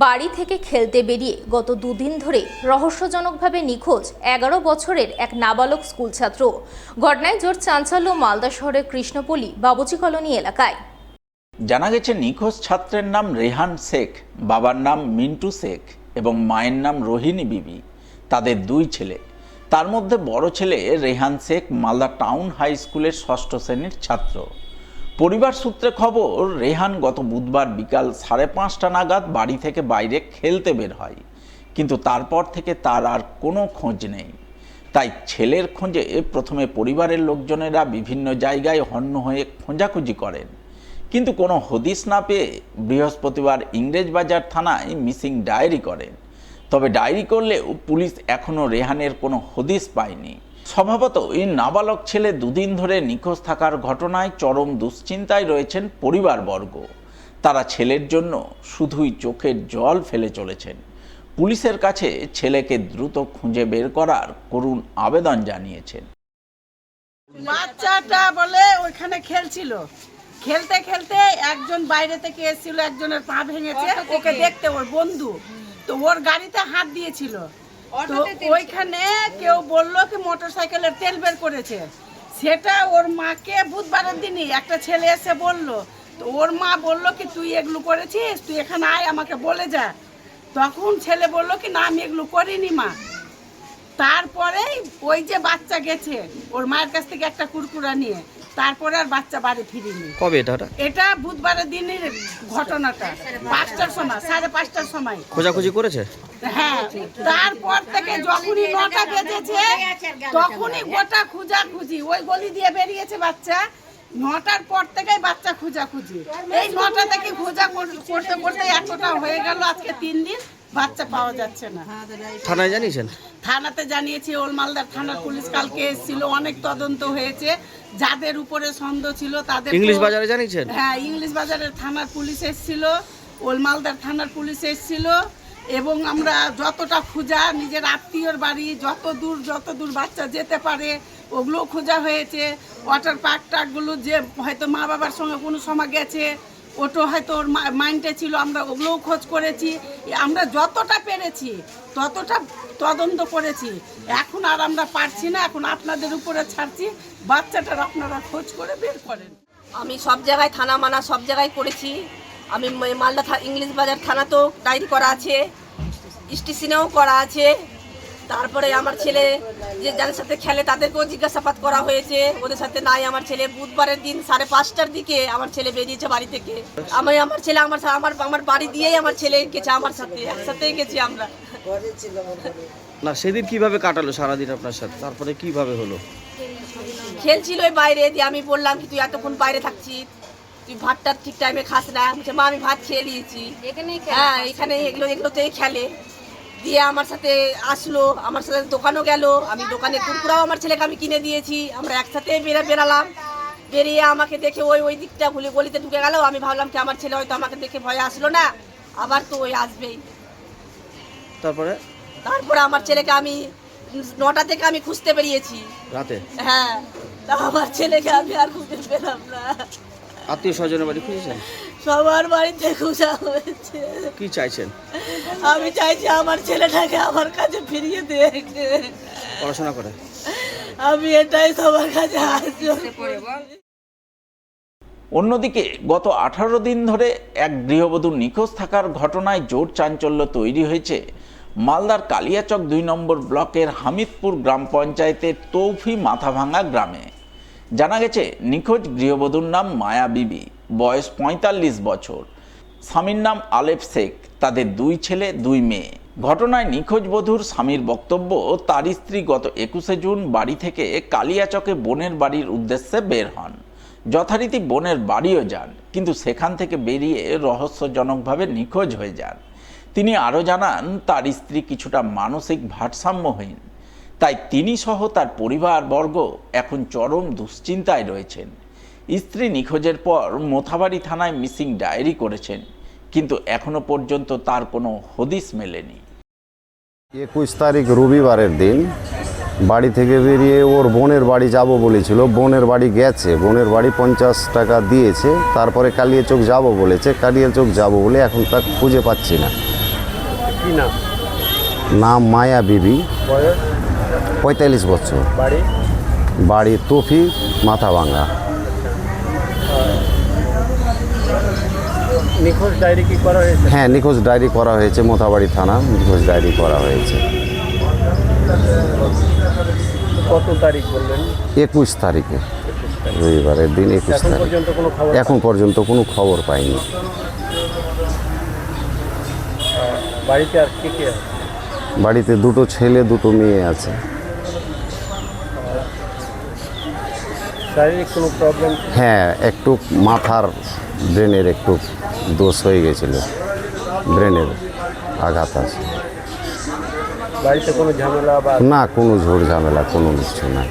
বাড়ি থেকে খেলতে বেরিয়ে গত দুদিন ধরে রহস্যজনকভাবে নিখোঁজ ১১ বছরের এক নাবালক স্কুল ছাত্র। ঘটনায় জোর চাঞ্চল্য মালদা শহরের কৃষ্ণপল্লী বাবুচি কলোনি এলাকায়। জানা গেছে নিখোঁজ ছাত্রের নাম রেহান শেখ, বাবার নাম মিন্টু শেখ এবং মায়ের নাম রোহিণী বিবি। তাদের দুই ছেলে, তার মধ্যে বড় ছেলে রেহান শেখ মালদা টাউন হাই স্কুলের ৬ষ্ঠ শ্রেণীর ছাত্র। পরিবার সূত্রে খবর, রেহান গত বুধবার বিকাল ৫:৩০ নাগাদ বাড়ি থেকে বাইরে খেলতে বের হয়, কিন্তু তারপর থেকে তার আর কোনো খোঁজ নেই। তাই ছেলের খোঁজে প্রথমে পরিবারের লোকজনেরা বিভিন্ন জায়গায় হন্য হয়ে খোঁজাখুঁজি করেন, কিন্তু কোনো হদিশ না পেয়ে বৃহস্পতিবার ইংরেজবাজার থানায় মিসিং ডায়েরি করেন। তবে ডায়েরি করলেও পুলিশ এখনও রেহানের কোনো হদিশ পায়নি। স্বভাবত এই নাবালক ছেলে দুদিন ধরে নিখোঁজ থাকার ঘটনায় চরম দুশ্চিন্তায় রয়েছেন পরিবারবর্গ। তারা ছেলের জন্য শুধুই চোখের জল ফেলে চলেছেন। পুলিশের কাছে ছেলেকে দ্রুত খুঁজে বের করার করুণ আবেদন জানিয়েছেন। বাচ্চাটা বলে ওইখানে খেলছিল, খেলতে খেলতে একজন বাইরে থেকে এসেছিল, একজনের পা ভেঙেছে, ওকে দেখতে ওর বন্ধু তো ওর গাড়িতে হাত দিয়েছিল। তো ওইখানে কেউ বললো কি মোটরসাইকেলের তেল বের করেছে, সেটা ওর মাকে বুধবারের দিনই একটা ছেলে এসে বললো। তো ওর মা বললো কি তুই এগুলো করেছিস, তুই এখানে আয় আমাকে বলে যা। তখন ছেলে বললো কি না আমি এগুলো করিনি মা। তারপরে ওই যে বাচ্চা গেছে ওর মায়ের কাছ থেকে একটা কুরকুরা নিয়ে, তারপরে আর বাচ্চা বাড়ি ফিরিনি। কবে এটা বুধবারের দিনের ঘটনাটা, ৫টার সময়, ৫:৩০টার সময় খোঁজাখুঁজি করেছে। হ্যাঁ, তারপর থেকে যখনই ৯টা বেজেছে তখনই গোটা খোঁজাখুঁজি, ওই গলি দিয়ে বেরিয়েছে বাচ্চা। ৯টার পর থেকেই বাচ্চা খোঁজাখুঁজি, এই ৯টা থেকে খোঁজা করতে করতে এতটা হয়ে গেল, আজকে ৩ দিন বাচ্চা পাওয়া যাচ্ছে না। থানায় জানিয়েছেন? থানাতে জানিয়েছি, ওল মালদার থানার পুলিশ কালকে এসেছিল, অনেক তদন্ত হয়েছে, যাদের উপরে সন্দেহ ছিল তাদের। ইংলিশ বাজারে জানিয়েছেন? হ্যাঁ, ইংলিশ বাজারের থানার পুলিশ এসেছিল, ওল মালদার থানার পুলিশ এসেছিল, এবং আমরা যতটা খোঁজা নিজের আত্মীয়র বাড়ি যত দূর বাচ্চা যেতে পারে ওগুলোও খোঁজা হয়েছে। ওয়াটার পার্ক টার্কগুলো যে হয়তো মা বাবার সঙ্গে কোনো সময় গেছে, ওটা হয়তো ওর মাইন্ডে ছিল, আমরা ওগুলোও খোঁজ করেছি। আমরা যতটা পেরেছি ততটা তদন্ত করেছি। এখন আর আমরা পারছি না, এখন আপনাদের উপরে ছাড়ছি, বাচ্চাটার আপনারা খোঁজ করে বের করেন। আমি সব জায়গায় থানা মানা সব জায়গায় করেছি। আমি মালদা ইংলিশ বাজার থানাতেও ডায়েরি করা আছে, স্টেশনেও করা আছে। তারপরে আমার ছেলে যে যাদের সাথে খেলে তাদেরকেও জিজ্ঞাসাবাদ করা হয়েছে, ওদের সাথে নাই। আমার ছেলে বুধবারের দিন ৫:৩০টার দিকে আমার ছেলে বেরিয়েছে বাড়ি থেকে। আমার ছেলে আমার বাড়ি দিয়েই আমার ছেলে গেছে, আমার সাথে একসাথেই গেছি আমরা। না, সেদিন কিভাবে কাটালো সারাদিন আপনার সাথে? তারপরে কিভাবে হলো? খেলছিল ওই বাইরে দিয়ে, আমি বললাম কি তুই এতক্ষণ বাইরে থাকছিস, তুই ভাতটা ঠিক টাইমে খাস না। মা আমি ভাত খেয়ে নিয়েছি। হ্যাঁ, এখানে এগুলোতেই খেলে। দিয়ে আমার সাথে আসলো, আমার সাথে দোকানও গেল, আমি দোকানে কুরকুরাও আমার ছেলেকে আমি কিনে দিয়েছি। আমরা একসাথে বেরালাম, বেরিয়ে আমাকে দেখে ওই দিকটা গলিতে ঢুকে গেল। আমি ভাবলাম কি আমার ছেলে হয়তো আমাকে দেখে ভয়ে আসলো না, আবার তো ওই আসবেই। তারপরে আমার ছেলেকে আমি ৯টা থেকে আমি খুঁজতে বেরিয়েছি রাতে। হ্যাঁ, তা আমার ছেলেকে আমি আর খুঁজতে পেলাম না। আত্মীয় স্বজনের বাড়ি খুঁজেছেন? সবার বাড়িতে খোঁজা হয়েছে। কি চাইছেন? আমি চাইছি আমার ছেলেটাকে আমার কাছে ফিরিয়ে দেখতে। পড়াশোনা করে আমি এটাই সবার কাছে আসছি। অন্যদিকে গত 18 দিন ধরে এক গৃহবধূ নিখোঁজ থাকার ঘটনায় জোর চাঞ্চল্য তৈরি হয়েছে মালদার কালিয়াচক ২ নম্বর ব্লকের হামিদপুর গ্রাম পঞ্চায়েতের তৌফি মাথাভাঙা গ্রামে। জানা গেছে নিখোঁজ গৃহবধূর নাম মায়া বিবি, বয়স ৪৫ বছর। স্বামীর নাম আলেফ শেখ, তাদের ২ ছেলে ২ মেয়ে। ঘটনায় নিখোঁজ বধূর স্বামীর বক্তব্য, তার স্ত্রী গত ২১শে জুন বাড়ি থেকে কালিয়াচকে বোনের বাড়ির উদ্দেশ্যে বের হন। যথারীতি বোনের বাড়িও যান, কিন্তু সেখান থেকে বেরিয়ে রহস্যজনকভাবে নিখোঁজ হয়ে যান। তিনি আরও জানান, তার স্ত্রী কিছুটা মানসিক ভারসাম্যহীন, তাই তিনি সহ তার পরিবারবর্গ এখন চরম দুশ্চিন্তায় রয়েছেন। স্ত্রী নিখোঁজের পর মোথাবাড়ি থানায় মিসিং ডায়েরি করেছেন, কিন্তু এখনো পর্যন্ত তার কোনো হদিশ মেলেনি। ২১ তারিখ রবিবারের দিন বাড়ি থেকে বেরিয়ে ওর বোনের বাড়ি যাব বলেছিল, বোনের বাড়ি গেছে, বোনের বাড়ি 50 টাকা দিয়েছে, তারপরে কালিয়াচক যাব বলেছে, কালিয়াচক যাব বলে এখন তাকে খুঁজে পাচ্ছি না। কি নাম? নাম মায়া বিবি, বয়স? 45 বছর, বাড়ি? বাড়ি তফি মাথাভাঙ্গা। নিখোঁজ ডায়েরি কি করা হয়েছে? হ্যাঁ, নিখোঁজ ডায়েরি করা হয়েছে, মোথাবাড়ি থানা নিখোঁজ ডায়েরি করা হয়েছে। কত তারিখ বললেন? 21 তারিখে, রবিবারের দিন 21 এখন তারিখ। পর্যন্ত কোনো খবর? এখন পর্যন্ত কোনো খবর পাইনি। বাড়িতে আর কে কে আছে? বাড়িতে 2 ছেলে 2 মেয়ে আছে। শারীরিক কোনো প্রবলেম? হ্যাঁ, একটু মাথার ব্রেনের একটু দোষ হয়ে গেছিল, ব্রেনের আঘাত আছে। বাড়িতে কোনো ঝামেলা বা? না, কোনো ঝোড় ঝামেলা কোনো কিছু নাই।